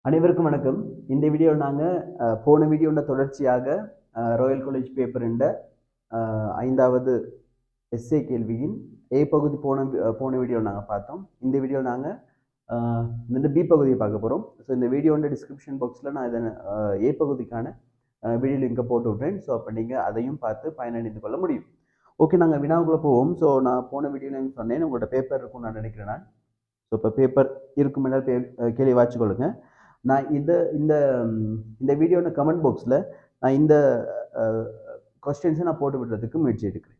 அனைவருக்கும் வணக்கம். இந்த வீடியோவில் நாங்கள் போன வீடியோட தொடர்ச்சியாக ராயல் காலேஜ் பேப்பரிண்ட 5வது எஸ்ஏ கேள்வியின் ஏ பகுதி போன வீடியோ நாங்கள் பார்த்தோம். இந்த வீடியோவில் நாங்கள் இந்த பி பகுதியை பார்க்க போகிறோம். ஸோ இந்த வீடியோட டிஸ்கிரிப்ஷன் பாக்ஸில் நான் இதை ஏ பகுதிக்கான வீடியோ லிங்கை போட்டு விட்றேன். ஸோ அப்போ நீங்கள் அதையும் பார்த்து பயனடைந்து கொள்ள முடியும். ஓகே, நாங்கள் வினாவுக்குள்ளே போவோம். ஸோ நான் போன வீடியோவில் சொன்னேன் உங்களோட பேப்பர் இருக்கும்னு நான் நினைக்கிறேன். நான் ஸோ இப்போ பேப்பர் இருக்கும் என்றால் கேள்வி வாசிக்கொள்ளுங்க. நான் இந்த வீடியோட கமெண்ட் பாக்ஸில் நான் இந்த கொஸ்டின்ஸை நான் போட்டு விடுறதுக்கு முயற்சி எடுக்கிறேன்.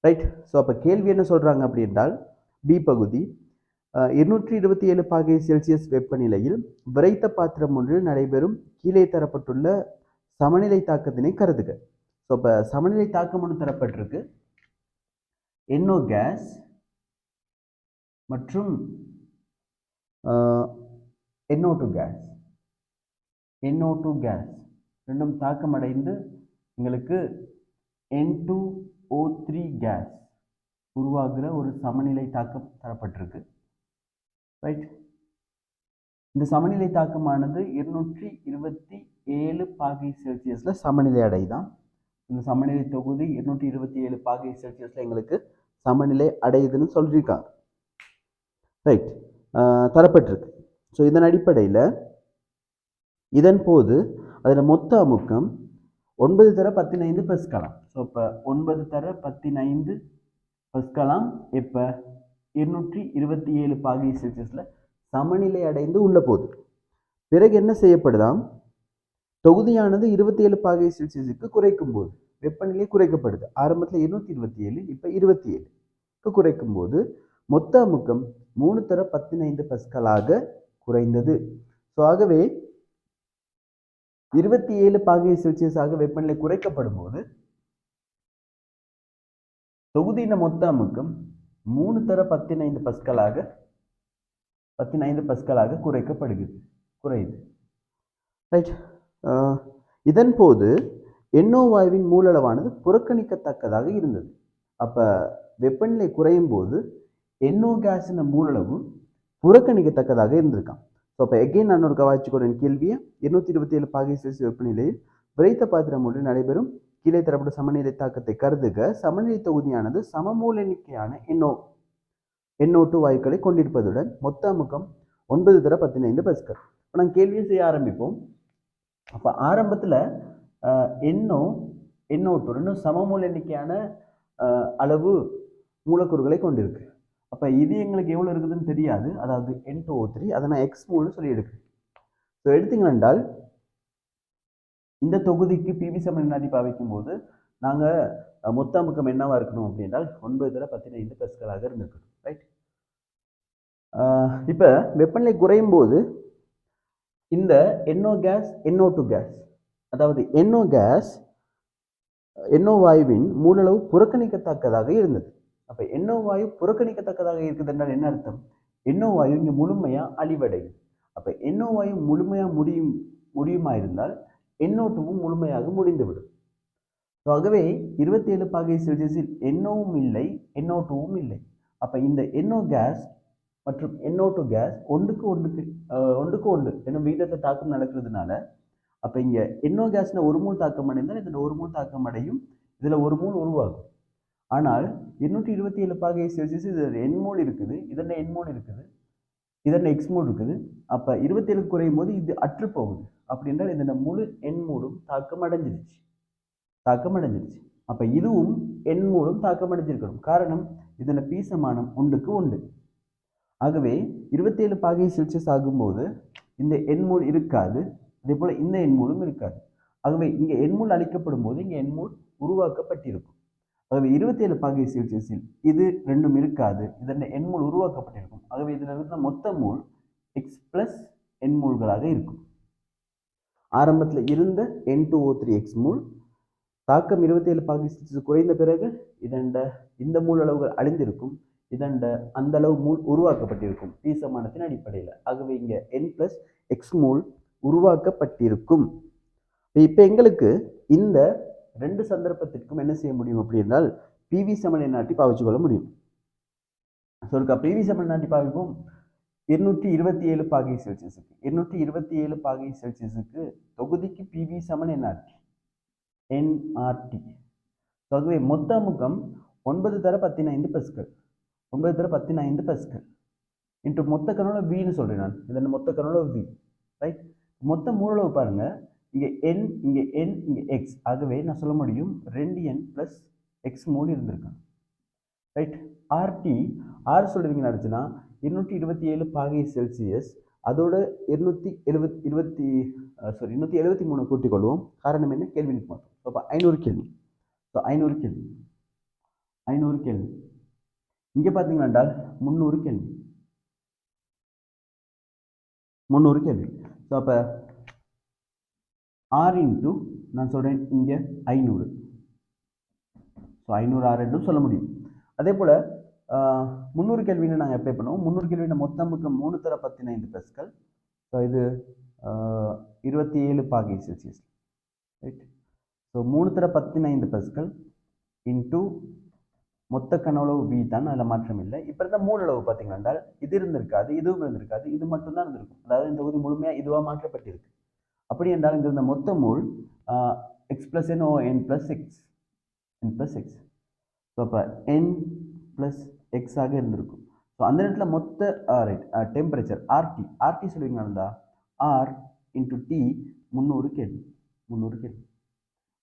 ரைட். ஸோ அப்போ கேள்வி என்ன சொல்கிறாங்க அப்படி என்றால், பி பகுதி 227 பாகை செல்சியஸ் வெப்பநிலையில் விரைத்த பாத்திரம் ஒன்று நடைபெறும் கீழே தரப்பட்டுள்ள சமநிலை தாக்கத்தினை கருதுக. ஸோ இப்போ சமநிலை தாக்கம் ஒன்று தரப்பட்டிருக்கு. NO கேஸ் மற்றும் NO2 கேஸ் ரெண்டும் தாக்கமடைந்து எங்களுக்கு N2O3 கேஸ் உருவாகிற ஒரு சமநிலை தாக்கம் தரப்பட்டிருக்கு. ரைட். இந்த சமநிலை தாக்கமானது 227 பாகை செல்சியஸ்ல சமநிலை அடைதான். இந்த சமநிலை தொகுதி 227 பாகை செல்சியஸ்ல எங்களுக்கு சமநிலை அடையுதுன்னு சொல்லியிருக்காங்க. ரைட். தரப்பட்டிருக்கு. ஸோ இதன் அடிப்படையில் இதன் போது அதில் மொத்த அமுக்கம் 9 தர 15 பெஸ்கலாம். ஸோ இப்போ 9 தர 15 பெஸ்கலாம் இப்போ 227 பாகை செல்சியஸில் சமநிலை அடைந்து உள்ள போது பிறகு என்ன செய்யப்படுதாம், தொகுதியானது 27 பாகை செல்சியஸுக்கு குறைக்கும் போது வெப்பநிலை குறைக்கப்படுது. ஆரம்பத்தில் 227, இப்போ 27க்கு குறைக்கும் போது மொத்த அமுக்கம் 3 தர 15 பெஸ்கலாக குறைந்தது. ஸோ ஆகவே 27 பாகை செல்சியஸாக வெப்பநிலை குறைக்கப்படும் போது தொகுதியின் மொத்த அமுக்கம் 3 தர 15 பஸ்கலாக குறையுது. ரைட். இதன் போது NO வாயுவின் மூலளவானது புறக்கணிக்கத்தக்கதாக இருந்தது. அப்ப வெப்பநிலை குறையும் போது NO கேஸின் மூலளவு புறக்கணிக்கத்தக்கதாக இருந்திருக்கான். ஸோ அப்போ எகெயின் நான் ஒரு கவாய்ச்சிக்கொடன் கேள்வியை 227 பாகை செல்சியஸ் வெப்பநிலையில் விரைத்த பாத்திரம் ஒன்று நடைபெறும் கீழே தரப்பட்ட சமநிலை தாக்கத்தை கருதுக. சமநிலை தொகுதியானது சமமூல எண்ணிக்கையான NO2 வாயுக்களை கொண்டிருப்பதுடன் மொத்த அமுக்கம் 9 தர 15 பெஸ்கல். இப்போ நான் கேள்வியை செய்ய ஆரம்பிப்போம். அப்போ ஆரம்பத்தில் NO2 ரெண்டும் சமமூல எண்ணிக்கையான அளவு மூலக்கூறுகளை கொண்டிருக்கு. அப்போ இது எங்களுக்கு எவ்வளோ இருக்குதுன்னு தெரியாது. அதாவது N2O3 அதை நான் எக்ஸ் மூல்னு சொல்லி எடுக்கிறேன். ஸோ எடுத்தீங்க என்றால் இந்த தொகுதிக்கு பிவி சமநிலை பாவிக்கும் போது நாங்கள் மொத்த அமுக்கம் என்னவா இருக்கணும் அப்படின்றால் 9 தர 15 பெஸ்கலாக இருந்திருக்கணும். ரைட். இப்போ வெப்பநிலை குறையும் போது இந்த NO கேஸ் NO2 கேஸ், அதாவது NO கேஸ் NO வாயுவின் மூலளவு புறக்கணிக்கத்தக்கதாக இருந்தது. அப்ப NO வாயு புறக்கணிக்கத்தக்கதாக இருக்குது என்றால் என்ன அர்த்தம்? NO வாயு இங்க முழுமையா அழிவடையும். அப்ப NO வாயு முழுமையா முடியுமா இருந்தால் NO2வும் முழுமையாக முடிந்துவிடும். ஆகவே 27 பாகை செல்சியஸில் NOவும் இல்லை, NO2வும் இல்லை. அப்ப இந்த NO கேஸ் மற்றும் NO2 கேஸ் ஒன்றுக்கு ஒன்று என்னும் விகிதத்தை தாக்கம் நடக்கிறதுனால அப்ப இங்க NO கேஸ்ல ஒரு மூல் தாக்கம் அடைந்தால் இதுல ஒரு மூல் தாக்கம் அடையும், இதுல ஒரு மூல் உருவாகும். ஆனால் 227 பாகை செல்சியஸ் இதில் N மோல் இருக்குது, இதன் N மோல் இருக்குது, இதன் X மோல் இருக்குது. அப்ப 27 குறையும் போது இது அற்று போகுது. அப்படி என்றால் இதன் முழு N மூலும் தாக்கம் அடைஞ்சிருச்சு. அப்ப இதுவும் N மூலம் தாக்கம் அடைஞ்சிருக்கணும். காரணம் இதன் பி சமானம் 1க்கு 1. ஆகவே 27 பாகை செல்சியஸ் ஆகும்போது இந்த N மூல் இருக்காது, அதே போல இந்த N மூலும் இருக்காது. ஆகவே இங்க N மூல் அளிக்கப்படும் போது இங்க N மூல் உருவாக்கப்பட்டிருக்கும். ஆகவே 27 பாகை செல்சியஸில் இது ரெண்டும் இருக்காது, இதன் N மூல் உருவாக்கப்பட்டிருக்கும். ஆகவே இதில் இருந்த மொத்த மூல் X பிளஸ் N மூல்களாக இருக்கும். ஆரம்பத்தில் இருந்த N2O3 X மூல் தாக்கம் 27 பாகை செல்சியஸ் குறைந்த பிறகு இந்த மூல் அளவுகள் அழிந்திருக்கும், அந்த அளவு மூல் உருவாக்கப்பட்டிருக்கும் பி சமானத்தின் அடிப்படையில். ஆகவே இங்க N பிளஸ் X மூல் உருவாக்கப்பட்டிருக்கும். இப்ப எங்களுக்கு இந்த ரெண்டு சந்தர்ப்பத்திற்கும் என்ன செய்ய முடியும் அப்படின்னால் பிவி சமநிலை நாட்டி பாவிச்சு கொள்ள முடியும். சொல்லுக்கா பிவி சமநிலை நாட்டி பாவிப்போம். 227 பாகை செல்சியஸுக்கு 227 பாகை செல்சியஸுக்கு தொகுதிக்கு பிவி சமன் என்ஆர்டி. ஆகவே மொத்த அமுக்கம் 9 தர 15 பஸ்கல் 9 தர 15 பஸ்கல் இன்ட்டு மொத்த கனவுல வின்னு சொல்றேன் நான். இதன் மொத்த கனவுல வி, ரைட். மொத்த மூலளவு பாருங்க, இங்கே n இங்கே n இங்கே x. ஆகவே நான் சொல்ல முடியும் 2n + x மோல் இருந்திருக்காங்க, ரைட். ஆர்டி ஆர் சொல்லுவீங்கன்னு நினச்சுன்னா 227 பாகை செல்சியஸ் அதோட 273 கூட்டிக் கொள்வோம். காரணம் என்ன? கேள்விக்கு மாற்றோம். அப்போ 500 கேள்வி. ஸோ 500 கேள்வி 500 கேள்வி. இங்கே பார்த்தீங்கன்னா 300 கேள்வி 300 கேள்வி. ஸோ அப்போ ஆர் இன்ட்டு நான் சொல்கிறேன் இங்கே 500. ஸோ 500 ஆர் என்றும் சொல்ல முடியும். அதே போல் 300 கேள்வின்னு நாங்கள் அப்ளை பண்ணுவோம். 300 கேள்வின மொத்தமுக்கு 3 தர 15 பஸ்கல். ஸோ இது 27 பாகை செல்சியஸ், ரைட். ஸோ 3 தர 15 பஸ்கல் இன்ட்டு மொத்த கனவுளவு வி தான், அதில் மாற்றம் இல்லை. இப்போ இருந்த மூலளவு பார்த்தீங்கன்னா இது இருந்திருக்காது, இதுவும் இருந்திருக்காது, இது மட்டும்தான் இருந்திருக்கும். அதாவது இந்த தொகுதி முழுமையாக இதுவாக மாற்றப்பட்டிருக்கு. அப்படி என்றால் இங்கே இருந்த மொத்த மூல் எக்ஸ் பிளஸ் என் ஓ என் பிளஸ் எக்ஸ் ஸோ அப்போ என் பிளஸ் எக்ஸ் ஆக இருந்திருக்கும். ஸோ அந்த நேரத்தில் மொத்த டெம்பரேச்சர் ஆர்டி சொல்லுவீங்கன்னா இருந்தால் ஆர் இன்ட்டு டி 300 கேள்வி.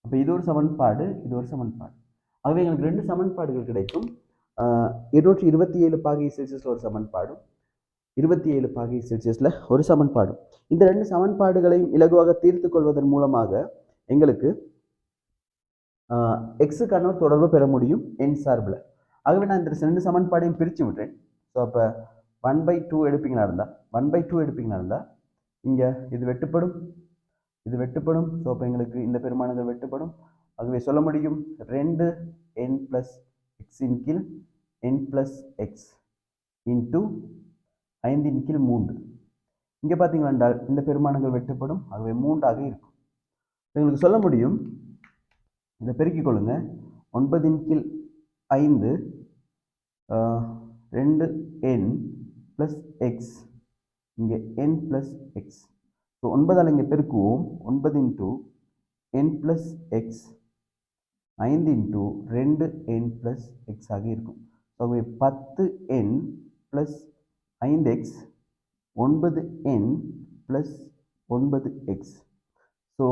அப்போ இது ஒரு சமன்பாடு, இது ஒரு சமன்பாடு. ஆகவே எங்களுக்கு 2 சமன்பாடுகள் கிடைக்கும். 227 பாகை செல்சியஸில் ஒரு சமன்பாடும் 27 பாகை செல்சியஸில் ஒரு சமன்பாடும். இந்த 2 சமன்பாடுகளையும் இலகுவாக தீர்த்து கொள்வதன் மூலமாக எங்களுக்கு எக்ஸுக்கான ஒரு தொடர்பு பெற முடியும் என் சார்பில். ஆகவே நான் இந்த 2 சமன்பாடையும் பிரித்து விட்டேன். ஸோ அப்போ 1/2 எடுப்பீங்களா இருந்தால் இங்கே இது வெட்டுப்படும். ஸோ அப்போ எங்களுக்கு இந்த பெருமானங்கள் வெட்டுப்படும். ஆகவே சொல்ல முடியும் 2n + x இன் கீழ் n + x இன்ட்டு 5 இன் கீழ் 3. இங்கே பார்த்தீங்கன்னா என்றால் இந்த பெருமானங்கள் வெட்டுப்படும். ஆகவே 3 ஆக இருக்கும். எங்களுக்கு சொல்ல முடியும், இதை பெருக்கிக் கொள்ளுங்க. 9 இன் கீழ் 5 2n + x இங்கே n + x. ஸோ 9ஆல் இங்கே பெருக்குவோம். 9 into n + x 5 into 2n + x ஆக இருக்கும். So 10n + 5x 9n + 9x. So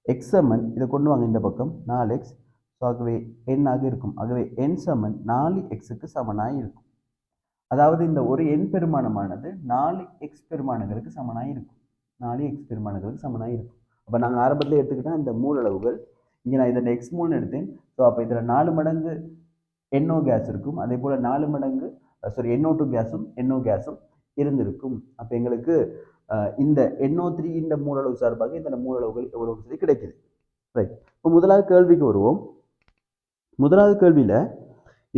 x சமன் இதை கொண்டு வாங்க இந்த பக்கம் 4x. ஸோ ஆகவே n ஆக இருக்கும். ஆகவே n சமன் 4xக்கு சமனாக இருக்கும். அதாவது இந்த ஒரு n பெருமானமானது 4x பெருமானங்களுக்கு சமனாக இருக்கும். அப்போ நாங்கள் ஆரம்பத்தில் எடுத்துக்கிட்டால் இந்த மூலளவுகள் இங்கே நான் இதில் எக்ஸ் மூல்னு எடுத்தேன். ஸோ அப்போ இதில் 4 மடங்கு NO கேஸ் இருக்கும். அதே போல் 4 மடங்கு NO2 கேஸும் இருந்திருக்கும். அப்போ எங்களுக்கு இந்த NO3 இந்த மூலளவு சார்பாக இந்த மூலளவுகள் எவ்வளவு சொல்லி கிடைக்குது, ரைட். இப்போ முதலாவது கேள்விக்கு வருவோம். முதலாவது கேள்வியில்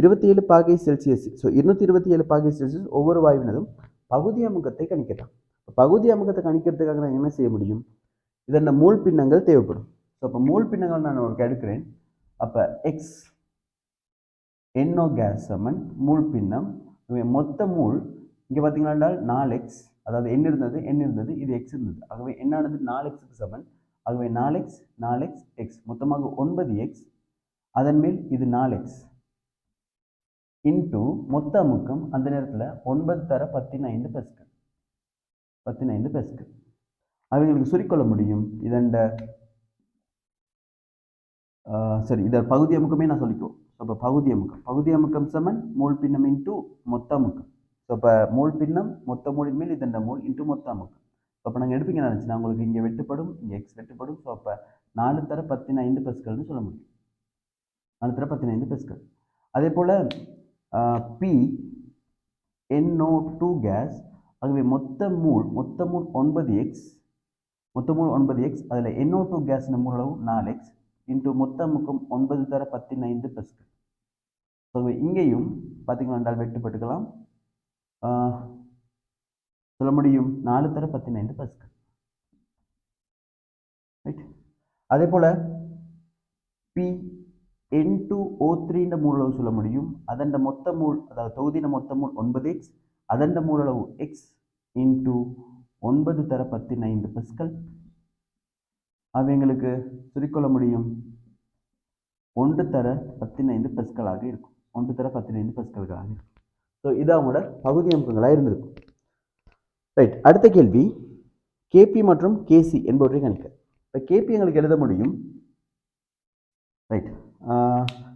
27 பாகை செல்சியஸ், ஸோ 227 பாகை செல்சியஸ் ஒவ்வொரு வாயுவினதும் பகுதி அமுக்கத்தை கணிக்கலாம். பகுதி அமுக்கத்தை கணிக்கிறதுக்காக நான் என்ன செய்ய முடியும்? இதன் மூல் பின்னங்கள் தேவைப்படும். ஸோ அப்போ மூல் பின்னங்கள் நான் ஒரு எடுக்கிறேன். அப்போ எக்ஸ் NO கேஸ் சமன் மூல் பின்னம் மொத்த மூல் இங்கே பார்த்தீங்கன்னா 4x, அதாவது n இருந்தது இது x இருந்தது. ஆகவே என்னானது 4xக்கு சமன். ஆகவே 4x x மொத்தமாக 9x, அதன் மேல் இது 4x இன்ட்டு மொத்த அமுக்கம் அந்த நேரத்தில் 9 தர 15 பஸ்கல். அவங்களுக்கு சுருக்கொள்ள முடியும். இதை பகுதி அமுக்கமே நான் சொல்லிக்குவோம். அப்போ பகுதி அமுக்கம் சமன் மூல் பின்னம் இன்ட்டு மொத்த அமுக்கம். ஸோ இப்போ மூல் பின்னம் மொத்த மூலின் மேல் இதன் மூல் இன்ட்டு மொத்த அமுக்கம். அப்போ நாங்கள் எடுப்பீங்க நினச்சினா உங்களுக்கு இங்கே வெட்டுப்படும், இங்கே எக்ஸ் வெட்டுப்படும். ஸோ அப்போ 4 தர 15 பஸ்கல்னு சொல்ல முடியும். 4 தர 15 பஸ்கல். அதே போல் PNO2 கேஸ். ஆகவே மொத்த மூல் 9x, அதில் NO2 கேஸ் மூலளவு 4x இன்ட்டு மொத்த அமுக்கம் 9 தர 15 பஸ்கல். ஸோ இங்கேயும் பார்த்தீங்கன்னா வெட்டுப்பட்டுக்கலாம். சொல்ல முடியும் 4 தர 15 பஸ்கல், ரைட். அதே போல் PN2O3 மூலளவு சொல்ல முடியும். அதன் மொத்த மூல், அதாவது தொகுதியின் மொத்த மூல் 9x, அதன் மூலளவு எக்ஸ் இன்டூ 9 தர 15 பஸ்கல். அவைங்களுக்கு சுருக்கொள்ள முடியும் 1 தர 15 பஸ்கலாக இருக்கும். 1 தர 15 பஸ்கல்களாக இருக்கும். ஸோ இது அவங்களோட பகுதி அமுக்கங்களாக இருந்திருக்கும். ரைட், அடுத்த கேள்வி கேபி மற்றும் கேசி என்பவற்றை கணிக்க. இப்போ கேபி எங்களுக்கு எழுத முடியும். ரைட்,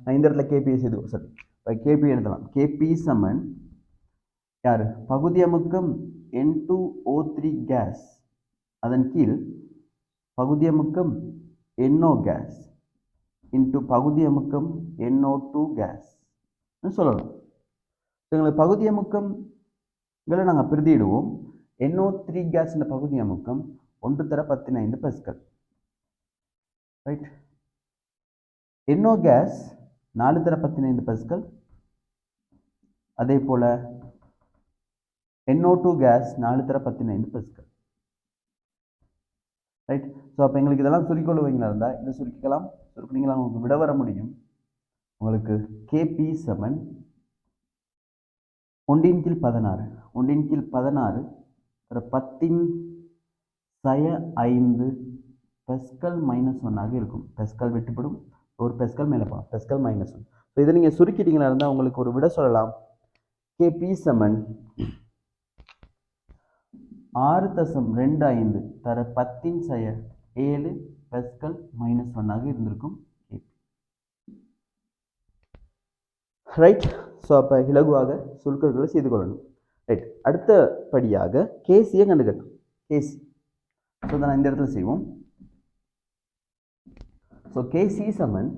நான் இந்த இடத்துல கேபி செய்து சரி இப்போ கேபி எழுதலாம். கேபி சமன் யார்? பகுதி அமுக்கம் N2O3 கேஸ், அதன் கீழ் பகுதி அமுக்கம் NO கேஸ் இன்ட்டு பகுதி அமுக்கம் NO2 கேஸ் சொல்லலாம். எங்களுக்கு பகுதி அமுக்கங்களை நாங்கள் பிரதியிடுவோம். NO3 கேஸ் இந்த பகுதி அமுக்கம் 1 தர 15 பஸ்கல். ரைட், NO கேஸ் 4 தர 15 பஸ்கல். அதே போல NO2 கேஸ் 4 தர 15 பஸ்கல். ரைட், ஸோ அப்போ எங்களுக்கு இதெல்லாம் சுருக்கொள்ளுவீங்களா இருந்தால் இதை சுருக்கிக்கலாம். சுருக்கினீங்களா உங்களுக்கு விட வர முடியும். உங்களுக்கு கேபி சமன் 1/16 1/16 10⁵ பெஸ்கல் -1 இருக்கும். பெஸ்கல் விட்டுப்படும், ஒரு பெஸ்கல் மேலே போகலாம், பெஸ்கல் -1. ஸோ இதை நீங்கள் சுருக்கிட்டீங்களா இருந்தால் உங்களுக்கு ஒரு விட சொல்லலாம். கேபி சமன் 6.25 தர 10⁵7 பெஸ்கல் -1 இருந்திருக்கும் கேபி. ரைட், ஸோ அப்போ இலகுவாக சுருக்கல்களை செய்து கொள்ளணும். ரைட், அடுத்தபடியாக கேசியை கண்டுக்கணும். கேசி ஸோ நான் இந்த இடத்துல செய்வோம். ஸோ கேசி சமன்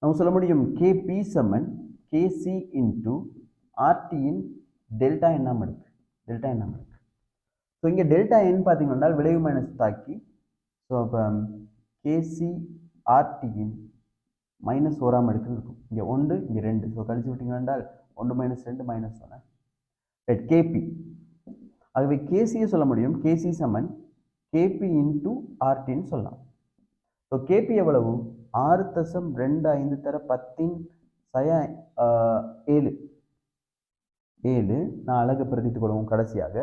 நம்ம சொல்ல முடியும் கேபி சமன் கேசி இன்டூ ஆர்டியின் டெல்டா எண்ணாம் அடுக்கு. டெல்டா எண்ணாம் அடுக்கு. ஸோ இங்கே டெல்டா என் பார்த்தீங்கன்னா விளைவு மைனஸ் தாக்கி. ஸோ அப்போ கேசி ஆர்டியின் -1 அடுக்குன்னு இருக்கும். இங்கே 1 இங்கே 2. ஸோ கழிச்சு விட்டீங்க என்றால் 1 - 2 -1. Right, KP. ஆகவே கேசியை சொல்ல முடியும். கேசி சமன் கேபி இன்டூ ஆர்டின்னு சொல்லலாம். ஸோ கேபி எவ்வளவு? 6.25 தர 10⁵7 நான் அழகு பிரதித்துக் கொள்வோம். கடைசியாக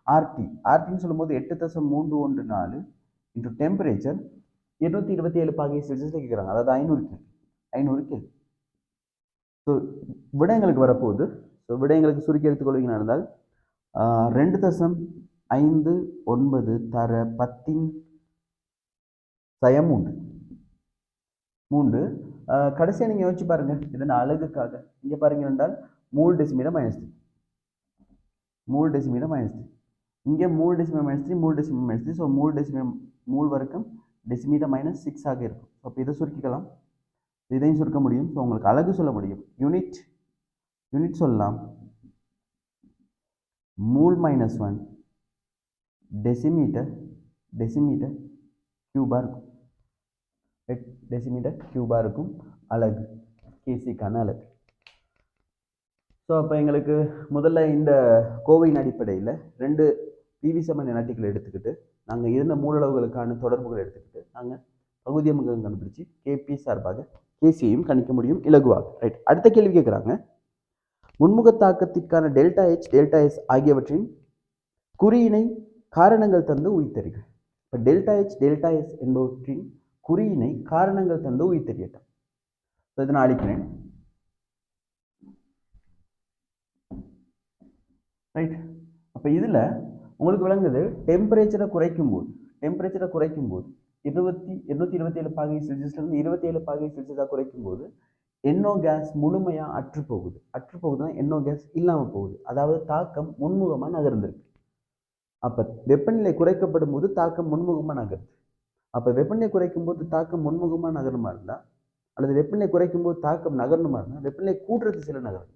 ஆர்டின்னு சொல்லும்போது 8.314 இன்டூ டெம்பரேச்சர் 227 பாகை செல்சியஸில் கேட்குறாங்க. அதாவது 500 கேள்வி. ஸோ விடயங்களுக்கு வரப்போகுது. ஸோ விடயங்களுக்கு சுருக்கி எடுத்துக்கொள்வீங்க இருந்தால் 2.59 தர 10⁵3. கடைசியாக நீங்கள் யோசிச்சு பாருங்கள். இதன் அழகுக்காக இங்கே பாருங்க என்றால் மூல் டெசிமீட்டர் -3, மூல் டெசிமீட்டர் -3, இங்கே mole decimetre -3, mole decimetre -3. So mole வர்க்கம் டெசிமீட்டர் -6 ஆக இருக்கும். ஸோ அப்போ இதை சுருக்கிக்கலாம், இதையும் சுருக்க முடியும். ஸோ உங்களுக்கு அழகு சொல்ல முடியும். யூனிட் சொல்லலாம். மூல் -1 டெசிமீட்டர் கியூபாக இருக்கும். டெசிமீட்டர் கியூபாக இருக்கும் அலகு, கேசிக்கான அலகு. ஸோ அப்போ எங்களுக்கு முதல்ல இந்த கோவையின் அடிப்படையில் 2 பிவி சமன் எனாட்டிகளை எடுத்துக்கிட்டு நாங்கள் இருந்த மூலளவுகளுக்கான தொடர்புகளை எடுத்துக்கிட்டு நாங்கள் பகுதி அமுக்கம் கண்டுபிடிச்சி கேபி சார்பாக கேசியையும் கணிக்க முடியும் இலகுவாக. ரைட், அடுத்த கேள்வி கேட்குறாங்க. முன்முக தாக்கத்திற்கான ΔH ΔS ஆகியவற்றின் குறியினை காரணங்கள் தந்து உய்த்தறிக. இப்போ ΔH ΔS என்பவற்றின் குறியினை காரணங்கள் தந்து உய்த்தறியட்டும். இதை நான் அளிக்கிறேன். ரைட், அப்போ இதில் உங்களுக்கு விளங்குது டெம்பரேச்சரை குறைக்கும் போது 227 பாகை செல்சியஸ்லேருந்து 27 பாகை செல்சியஸாக குறைக்கும் போது NO கேஸ் முழுமையாக அற்று போகுதுன்னா NO கேஸ் இல்லாமல் போகுது. அதாவது தாக்கம் முன்முகமாக நகர்ந்துருக்கு. அப்போ வெப்பநிலை குறைக்கப்படும் போது தாக்கம் முன்முகமாக நகருது. அப்போ வெப்பநிலை குறைக்கும் போது தாக்கம் முன்முகமாக நகரணுமா இருந்தால், அல்லது வெப்பநிலை குறைக்கும் போது தாக்கம் நகரணுமா இருந்தால் வெப்பநிலை கூட்டுற திசையில் நகருது.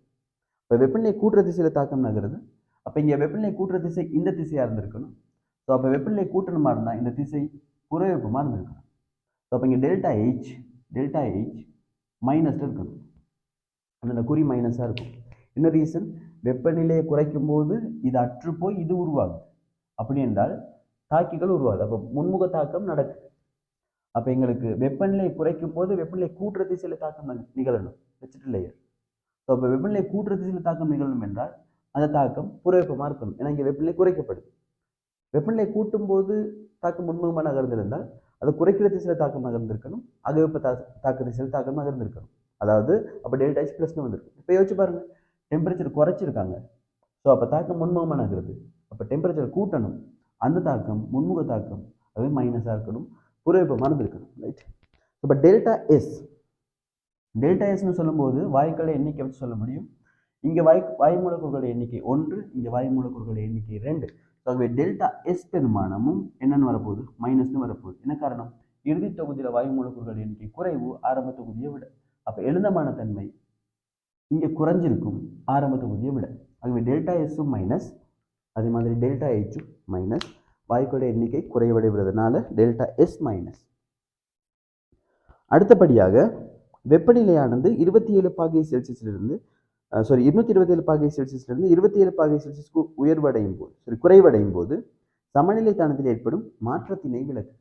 இப்போ வெப்பநிலை கூட்டுற திசையில் தாக்கம் நகருது. அப்போ இங்கே வெப்பநிலை கூட்டுற திசை இந்த திசையாக இருந்திருக்கணும். ஸோ அப்போ வெப்பநிலை கூட்டணுமா இருந்தால் இந்த திசை புறவெப்பமாக இருந்திருக்கணும். ஸோ அப்போ இங்கே ΔH மைனஸில் இருக்கணும். அந்த குறி மைனஸாக இருக்கும். இன்னொரு ரீசன், வெப்பநிலையை குறைக்கும் போது இது அற்று போய் இது உருவாகுது. அப்படி என்றால் தாக்கிகள் உருவாகுது. அப்போ முன்முக தாக்கம் நடக்குது. அப்போ எங்களுக்கு வெப்பநிலை குறைக்கும் போது வெப்பநிலை கூட்டுற திசையில் தாக்கம் நிகழணும், வெச்சிட்டு லேயர். ஸோ அப்போ வெப்பநிலை கூட்டுற திசையில் தாக்கம் நிகழணும் என்றால் அந்த தாக்கம் புறவெப்பமாக இருக்கணும். ஏன்னா இங்கே வெப்பநிலை குறைக்கப்படுது. வெப்பநிலை கூட்டும் போது தாக்கம் முன்முகமாக நகர்ந்திருந்தால் அது குறைக்கிற திசையில் தாக்கம் நகர்ந்திருக்கணும், அகவெப்ப தாக்க திசையில் தாக்கம் நகர்ந்திருக்கணும். அதாவது அப்போ டெல்டா H ப்ளஸ்னு வந்திருக்கு. இப்போ யோசிச்சு பாருங்க, டெம்பரேச்சர் குறைச்சிருக்காங்க, ஸோ அப்போ தாக்கம் முன்முகமாக நகருது. அப்போ டெம்பரேச்சர் கூட்டணும், அந்த தாக்கம் முன்முக தாக்கம் அது மைனஸாக இருக்கணும், புறவெப்பமாக இருந்திருக்கணும். ரைட். இப்போ டெல்டா எஸ்ன்னு சொல்லும்போது வாயுக்களை எண்ணிக்கை வச்சு சொல்ல முடியும். இங்கே வாயு மூலக்கூறுகளுடைய எண்ணிக்கை 1, இங்கே வாயு மூலக்கூறுகளுடைய எண்ணிக்கை 2. ஆகவே டெல்டா எஸ் பெருமானமும் என்னன்னு வரப்போகுது, மைனஸ்னு வரப்போகுது. என்ன காரணம்? இறுதி தொகுதியில் வாயு மூலக்கூறுகள் எண்ணிக்கை குறைவு ஆரம்ப தொகுதியை விட. அப்போ எழுந்தமான தன்மை இங்கே குறைஞ்சிருக்கும் ஆரம்ப தொகுதியை விட. ஆகவே டெல்டா எஸ்ஸும் மைனஸ், அதே மாதிரி டெல்டா ஹெச்சும் மைனஸ், வாயுக்களுடைய எண்ணிக்கை குறைவடைவதனால டெல்டா எஸ் மைனஸ். அடுத்தபடியாக வெப்பநிலையானது 27 பாகை செல்சியஸிலிருந்து 227 பாகை செல்சியஸிலிருந்து 27 பாகை செல்சியஸ்க்கு உயர்வடையும் போது குறைவடையும் போது சமநிலை தானத்தில் ஏற்படும் மாற்றத்தினை விளக்கு.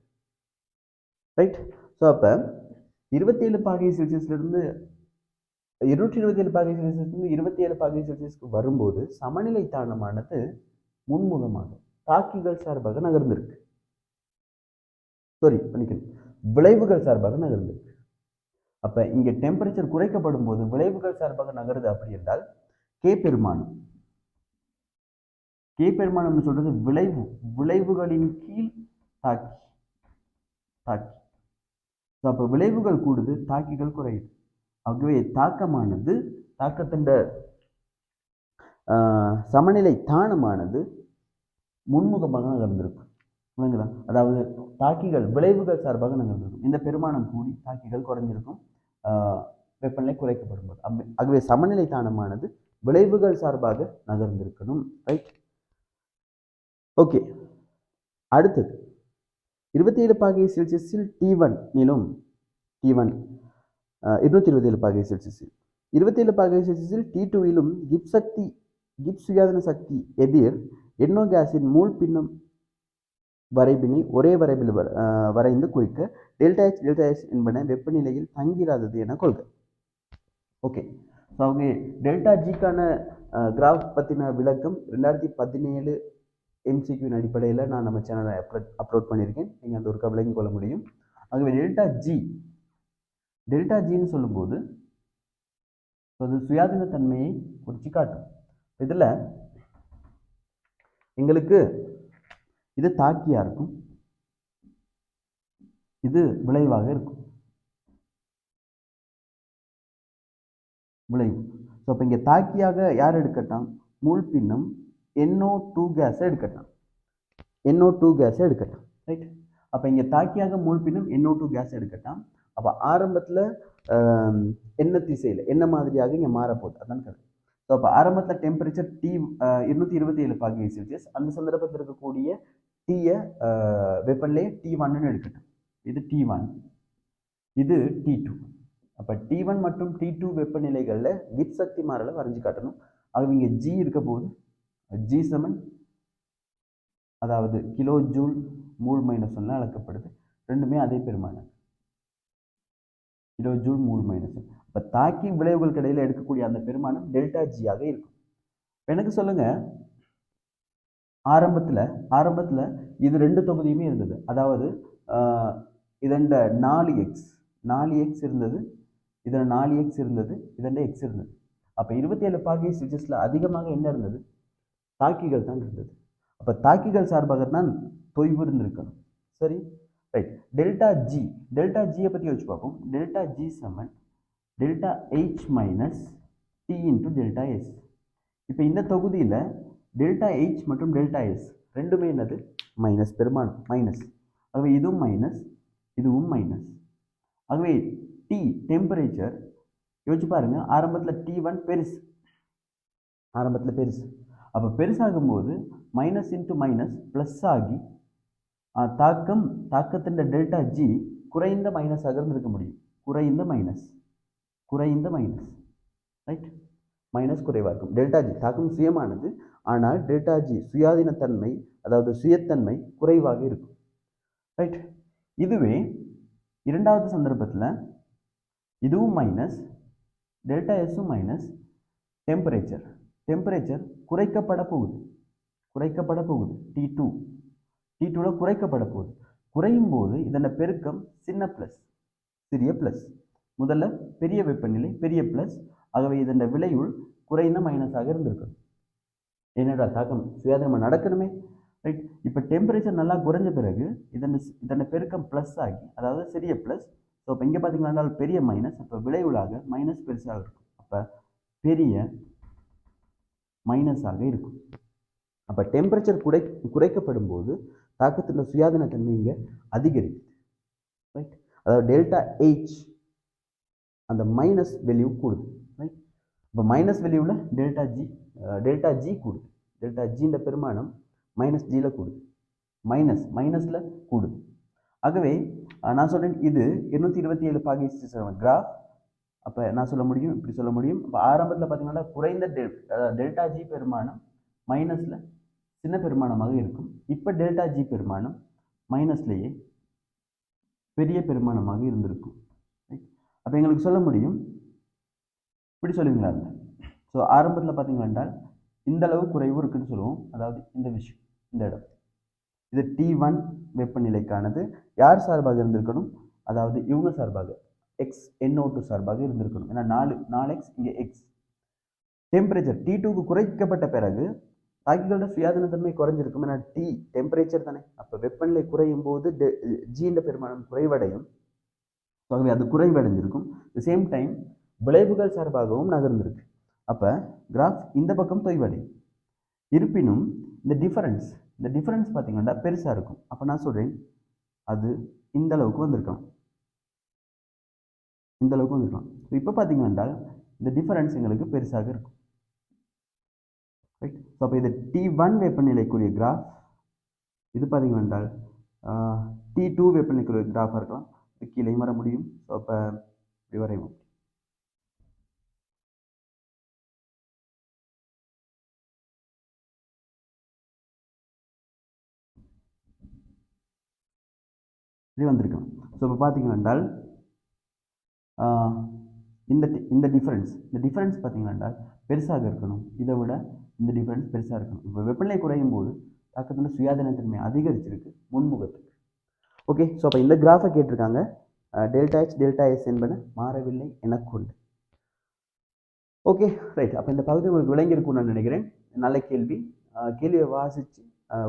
ரைட். ஸோ அப்போ 27 பாகை செல்சியஸ்லிருந்து 227 பாகை செல்சியஸ்லிருந்து 27 பாகை செல்சியஸ்க்கு வரும்போது சமநிலை தானமானது முன்முகமாக தாக்கிகள் சார்பாக நகர்ந்திருக்கு. விளைவுகள் சார்பாக நகர்ந்திருக்கு. அப்ப இங்க டெம்பரேச்சர் குறைக்கப்படும் போது விளைவுகள் சார்பாக நகருது. அப்படி என்றால் கே பெருமானம் சொல்றது விளைவுகளின் கீழ் தாக்கி. அப்ப விளைவுகள் கூடுது, தாக்கிகள் குறையுது. ஆகவே தாக்கத்தின் சமநிலை தானமானது முன்முகமாக நகர்ந்திருக்கும். அதாவது தாக்கிகள் விளைவுகள் சார்பாக நகர்ந்திருக்கும். இந்த பெருமானம் கூடி தாக்கிகள் குறைஞ்சிருக்கும் வெப்பநிலை குறைக்கப்படும் போது. ஆகவே சமநிலை தானமானது விளைவுகள் சார்பாக நகர்ந்திருக்கணும். ரைட். ஓகே. அடுத்தது 27 பாகை செல்சியஸில் T1 நிலும் T1 227 பாகை செல்சியஸில் 27 பாகை செல்சியஸில் T2விலும் கிப்ஸ் சுயாதீன சக்தி எதிர் NO கேஸின் மூல் பின்னம் வரைபினை ஒரே வரைபில் வரைந்து குறிக்க டெல்டா எச் என்பன வெப்பநிலையில் தங்கிராதது என கொள்க. ஓகே. ஸோ அவங்க டெல்டா ஜிக்கான கிராஃப் பற்றின விளக்கம் 2017 MCQ அடிப்படையில் நான் நம்ம சேனலை அப்லோட் பண்ணியிருக்கேன். நீங்கள் அந்த ஒரு விளங்கி கொள்ள முடியும். ஆகவே டெல்டா ஜின்னு சொல்லும்போது அது சுயாதீன தன்மையை குறித்து காட்டும். இதில் எங்களுக்கு இது தாக்கியா இருக்கும், இது விளைவாக இருக்கும். விளைவு. ஸோ அப்போ இங்கே தாக்கியாக யார் எடுக்கட்டாம்? மூல் பின்னம் NO2 கேஸை எடுக்கட்டாம். ரைட். அப்போ இங்கே தாக்கியாக மூல் பின்னம் NO2 கேஸ் எடுக்கட்டாம். அப்போ ஆரம்பத்தில் என்ன திசையில் என்ன மாதிரியாக இங்கே மாறப்போகுது, அதான் கருத்து. ஸோ அப்போ ஆரம்பத்தில் டெம்பரேச்சர் 227 பாகை செல்சியஸ். அந்த சந்தர்ப்பத்தில் இருக்கக்கூடிய வெப்பநிலை T1 எடுக்கட்டும். இது T1, இது T2. அப்போ T1 மற்றும் T2 வெப்பநிலைகளில் கிப்ஸ் சக்தி மாறலை வரைஞ்சி காட்டணும். ஆகவே இங்கே G இருக்க போது G7, அதாவது கிலோ ஜூல் மூல் -1 அழைக்கப்படுது. ரெண்டுமே அதே பெருமானம், கிலோ ஜூல் மூல் -1. இப்போ தாக்கி விளைவுகளுக்கு இடையில எடுக்கக்கூடிய அந்த பெருமானம் டெல்டா ஜியாக இருக்கும். எனக்கு சொல்லுங்க, ஆரம்பத்தில் இது 2 தொகுதியுமே இருந்தது. அதாவது இதண்ட 4x இருந்தது, இதில் 4x இருந்தது, இதண்ட x இருந்தது. அப்போ 27 பாகை செல்சியஸில் அதிகமாக என்ன இருந்தது? தாக்கிகள் தான் இருந்தது. அப்போ தாக்கிகள் சார்பாக தான் தொய்வு இருந்திருக்கணும். சரி, ரைட். டெல்டா ஜியை பற்றி வச்சு பார்ப்போம். டெல்டா ஜி சமன் delta H minus T into delta S. இப்போ இந்த தொகுதியில் டெல்டா H மற்றும் டெல்டா எஸ் ரெண்டுமே என்னது? மைனஸ் பெருமானம், மைனஸ். ஆகவே இதுவும் மைனஸ், இதுவும் மைனஸ். ஆகவே டெம்பரேச்சர் யோசிச்சு பாருங்க, ஆரம்பத்தில் T1 பெருசு, அப்போ பெருசாகும் போது மைனஸ் இன்ட்டு மைனஸ் ப்ளஸ் ஆகி தாக்கத்தின் டெல்டா ஜி குறைந்த மைனஸாக இருந்திருக்க முடியும். குறைந்த மைனஸ், ரைட். மைனஸ் குறைவாக இருக்கும். டெல்டா ஜி தாக்கம் சுயமானது, ஆனால் டெல்டா ஜி சுயாதீனத்தன்மை, அதாவது சுயத்தன்மை குறைவாக இருக்கும். ரைட். இதுவே இரண்டாவது சந்தர்ப்பத்தில் இதுவும் மைனஸ், டெல்டா எஸ்ஸும் மைனஸ், டெம்பரேச்சர் குறைக்கப்பட போகுது T2ல குறைக்கப்பட போகுது. குறையும் போது இதன் பெருக்கம் சின்ன பிளஸ் சிறிய பிளஸ். முதல்ல பெரிய வெப்பநிலை பெரிய பிளஸ், ஆகவே இதன் விளைவுள் குறைந்த மைனஸாக இருந்திருக்கும். என்னடா தாக்கம் சுயாதீனமாக நடக்கணுமே, ரைட்? இப்போ டெம்பரேச்சர் நல்லா குறைஞ்ச பிறகு இதன் பெருக்கம் ப்ளஸ் ஆகி, அதாவது சிறிய ப்ளஸ். ஸோ இப்போ இங்கே பார்த்தீங்கன்னா பெரிய மைனஸ், அப்போ விளைவுளாக மைனஸ் பெருசாக இருக்கும். அப்போ பெரிய மைனஸாக இருக்கும். அப்போ டெம்பரேச்சர் குறைக்கப்படும் போது தாக்கத்தின் சுயாதீன தன்மை இங்கே அதிகரிக்குது, ரைட்? அதாவது டெல்டா H அந்த மைனஸ் வேல்யூ கூடுது, ரைட்? இப்போ மைனஸ் வேல்யூவில் டெல்டா ஜி கூடுது. டெல்டா ஜின்ற பெருமானம் மைனஸ் ஜியில் கூடுது, மைனஸில் கூடுது. ஆகவே நான் சொல்கிறேன், இது 227 பாகை கிராஃப். அப்போ நான் சொல்ல முடியும், இப்படி சொல்ல முடியும். இப்போ ஆரம்பத்தில் பார்த்தீங்கன்னா குறைந்த டெல்டா ஜி பெருமானம் மைனஸில் சின்ன பெருமானமாக இருக்கும். இப்போ டெல்டா ஜி பெருமானம் மைனஸ்லேயே பெரிய பெருமானமாக இருந்திருக்கும். அப்போ எங்களுக்கு சொல்ல முடியும், இப்படி சொல்லுவீங்களா இருந்தால். ஸோ ஆரம்பத்தில் பார்த்தீங்கன்னா இந்த அளவு குறைவு இருக்குன்னு சொல்லுவோம். அதாவது இந்த விஷயம், இந்த இடம், இது T1 வெப்பநிலைக்கானது. யார் சார்பாக இருந்திருக்கணும்? அதாவது இவங்க சார்பாக, XNO2 சார்பாக இருந்திருக்கணும். ஏன்னா 4x இங்கே x. டெம்பரேச்சர் T2க்கு குறைக்கப்பட்ட பிறகு தாக்கிகளோட சுயாதீனத்தன்மை குறைஞ்சிருக்கும். ஏன்னா டெம்பரேச்சர் தானே. அப்போ வெப்பநிலை குறையும் போது ஜின்ற பெருமானம் குறைவடையும். ஆகவே அது குறைவடைஞ்சிருக்கும். சேம் டைம் விளைவுகள் சார்பாகவும் நகர்ந்திருக்கு. அப்போ கிராஃப் இந்த பக்கம் தொய்வடையும். இருப்பினும் இந்த டிஃபரன்ஸ் பார்த்தீங்கன்னா பெருசாக இருக்கும். அப்போ நான் சொல்கிறேன், அது இந்த அளவுக்கு வந்திருக்கலாம். இப்போ பார்த்தீங்கன்னா இந்த டிஃபரன்ஸ் எங்களுக்கு பெருசாக இருக்கும், ரைட்? ஸோ அப்போ இது T1 வெப்பநிலைக்குரிய கிராஃப். இது பார்த்தீங்கன்னா T2 வெப்பநிலைக்குரிய கிராஃபாக இருக்கலாம். இது கீழே வர முடியும். ஸோ அப்போ இப்படி வரைவோம். இப்படி வந்திருக்கணும். ஸோ இப்போ பார்த்தீங்கன்னா இந்த டிஃபரன்ஸ் பார்த்தீங்கன்னா பெருசாக இருக்கணும். இதை விட இந்த டிஃபரன்ஸ் பெருசாக இருக்கணும். இப்போ வெப்பநிலை குறையும் போது தாக்கத்தில் சுயாதீனத்தன்மை அதிகரிச்சிருக்கு முன்முகத்துக்கு. ஓகே, ஸோ அப்போ இந்த கிராஃபை கேட்டிருக்காங்க. டெல்டா H டெல்டா S என்பன மாறவில்லை என கொண்டு. Okay, right. அப்போ இந்த பகுதி உங்களுக்கு விளங்கியிருக்கும்னு நான் நினைக்கிறேன். நல்ல கேள்வி. கேள்வியை வாசித்து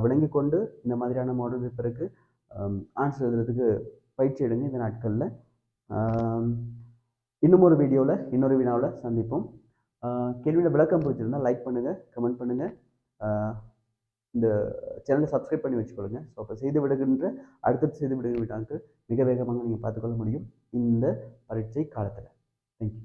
விளங்கி கொண்டு இந்த மாதிரியான மாடல் பேப்பருக்கு ஆன்சர் எழுதுறதுக்கு பயிற்சி எடுங்க இந்த நாட்களில். இன்னும் ஒரு வீடியோவில் இன்னொரு வினாவில் சந்திப்போம். கேள்வியில் விளக்கம் பிடிச்சிருந்தால் லைக் பண்ணுங்கள், கமெண்ட் பண்ணுங்கள், இந்த சேனலை சப்ஸ்கிரைப் பண்ணி வச்சுக்கொள்ளுங்க. ஸோ அப்போ அடுத்தடுத்து செய்து விடுகின்ற வினாக்கள் மிக வேகமாக நீங்கள் பார்த்துக்கொள்ள முடியும் இந்த பரீட்சை காலத்தில். தேங்க்யூ.